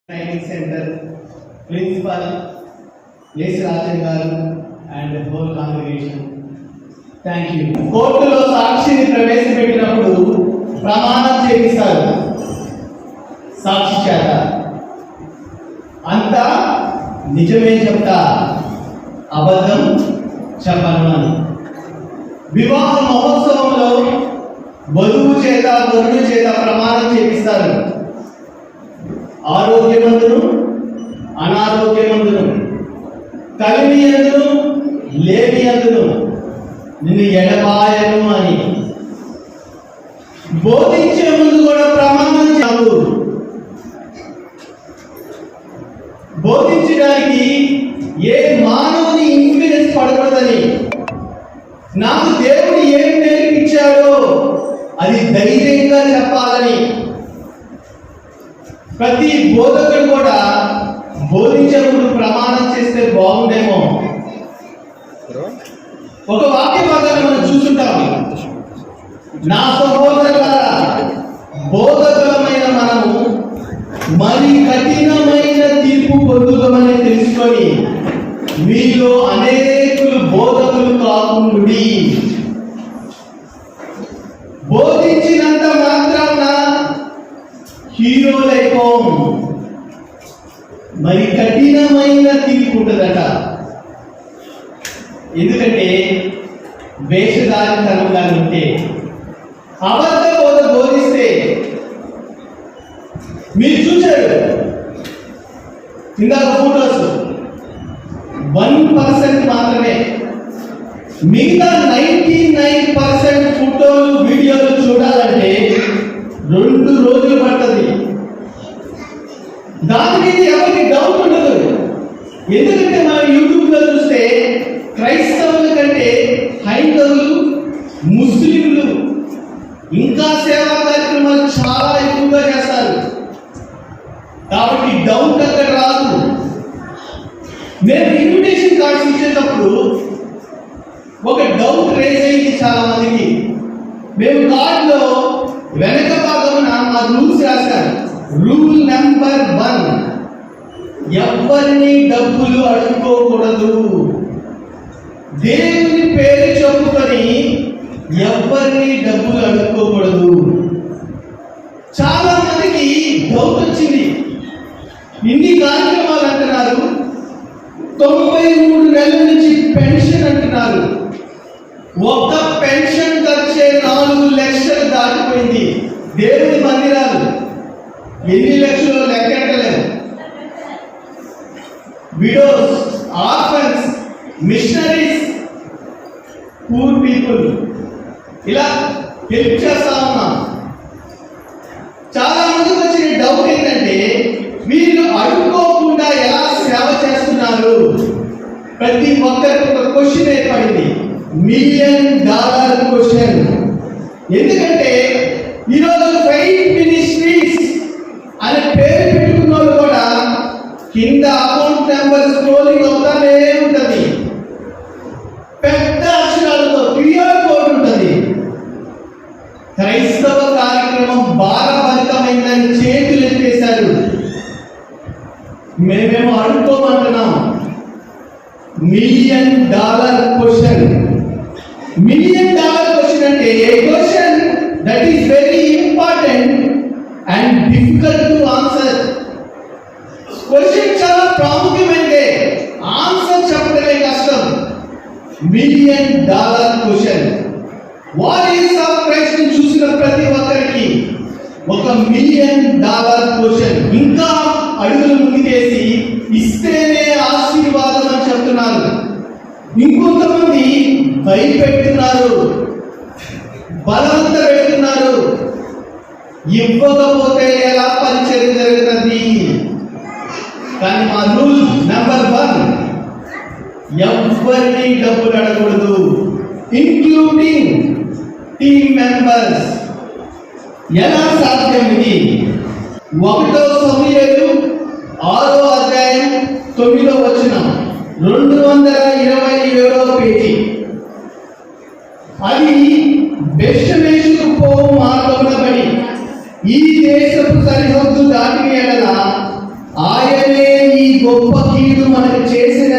Training Center, Principal, Les Rajan garu and the whole congregation. Thank you. కోర్టులో సాక్షిని ప్రవేశపెట్టినప్పుడు ప్రమాణం చేయిస్తారు సాక్షి చేత. అంతా నిజమే చెప్తా, అబద్ధం చెప్పను అని. వివాహ మహోత్సవంలో వధువు చేత వరుడు చేత ప్రమాణం చేయిస్తారు. ఆరోగ్యవంతును అనారోగ్యవంతును, కలిమి యందును లేమి యందును నిన్ను ఎడబాయను అని. బోధించే ముందు కూడా ప్రమాణం చేయవు. బోధించడానికి ఏ మానవుని ఇన్ఫ్లుయెన్స్ పడకూడదని, నాకు దేవుడు ఏం నేర్పించాడో అది ధైర్యంగా చెప్పాలని. ప్రతి బోధకుడు కూడా బోధించేప్పుడు ప్రమాణం చేస్తే బాగుండేమో. ఒక వాక్య భాగాన్ని మనం చూస్తుంటాం, నా సహోదరులారా బోధకులమైన మనము మరి కఠినమైన తీర్పు పొందుతామని తెలుసుకొని మీలో అనేకులు బోధకులు కాకుండుడి. బోధించినంత మాత్రాన హీరోలైపోం, మరి కఠినమైన తీర్పు ఉంటుందట. ఎందుకంటే వేషధారితనంగా ఉంటే, అబద్ధ బోధ బోధిస్తే మీరు చూశారు ఇందాక ఫోటోస్ 1% మాత్రమే, మిగతా 99% ఫోటోలు వీడియోలు చూడాలంటే 2 రోజులు పడుతుంది. దాని మీద ఎవరికి డౌట్ ఉండదు. ఎందుకంటే మనం యూట్యూబ్లో చూస్తే క్రైస్తవుల కంటే హైందవులు, ముస్లింలు ఇంకా సేవా కార్యక్రమాలు చాలా ఎక్కువగా చేస్తారు. కాబట్టి డౌట్ అక్కడ రాదు. మేము ఇన్విటేషన్ కార్డ్స్ ఇచ్చేటప్పుడు ఒక డౌట్ రేజ్ అయింది చాలా మందికి. మేము కార్డులో వెనక భాగమున మా రూల్స్ రాశారు. రూల్ నెంబర్ 1, ఎవరిని డబ్బులు అడుక్కోకూడదు. దేవుని పేరు చెప్పుకొని ఎవరిని డబ్బులు అడుక్కోకూడదు. చాలా మందికి డౌట్ వచ్చింది. ఇన్ని కార్యక్రమాలు అంటున్నారు, 93 నెలల నుంచి పెన్షన్ అంటున్నారు. ఒక్క పెన్షన్ ఖర్చే 4 లక్షలు దాటిపోయింది. దేవుని మందిరాలు ఎన్ని లక్షలు లెక్కెట్టలేము. Widows, orphans, missionaries, poor people ఇలా హెల్ప్ చేస్తా ఉన్నాం. చాలా మందికి వచ్చిన డౌట్ ఏంటంటే, మీరు అడుక్కోకుండా ఎలా సేవ చేస్తున్నారు? ప్రతి ఒక్కరికి ఒక క్వశ్చన్ ఏర్పడింది, $1 మిలియన్ క్వశ్చన్. ఎందుకంటే ఈరోజు ఫెయిత్ మినిస్ట్రీస్ అనే పేరు పెట్టుకున్న వాళ్ళు కూడా కింద అకౌంట్ నెంబర్ స్క్రోలింగ్ అవుతానే ఉంటుంది. పెద్ద అక్షరాలతో క్యూఆర్ కోడ్ ఉంటుంది. క్రైస్తవ కార్యక్రమం భారభరితమైందని చేతులు ఎత్తేశారు. మేమేమో అడుక్కోమంటున్నాం. $1 మిలియన్ క్వశ్చన్. $1 మిలియన్ క్వశ్చన్ అంటే a question that is very important and difficult to answer. Question చాలా ప్రాముఖ్యమైనదే, ఆన్సర్ చెప్పడమే కష్టం. $1 million question. Warriors of Christ చూసిన ప్రతి ఒక్కరికి ఒక $1 మిలియన్ క్వశ్చన్. ఇంకా అడుగులు ముందుకేసి ఇస్తేనే ఆశీర్వాదం అని చెప్తున్నారు. ఇంకొంతమంది భయపెడుతున్నారు, బలవంత పెడుతున్నారు. ఇవ్వకపోతే ఎలా పరిచయం జరుగుతుంది? కానీ మా రూల్ నెంబర్ 1, ఎవరిని డబ్బులు అడగకూడదు, ఇంక్లూడింగ్ టీమ్ మెంబర్స్. ఎలా సాధ్యం ఇది? 1 సమూయేలు 6వ అధ్యాయం 9వ వచనం, 227వ పేజీ. అది బెత్షెమెషుకు పోవు మార్గమున బడి ఈ దేశపు సరిహద్దు దాటిన ఎడల ఈ గొప్ప కీడు మనకు చేసిన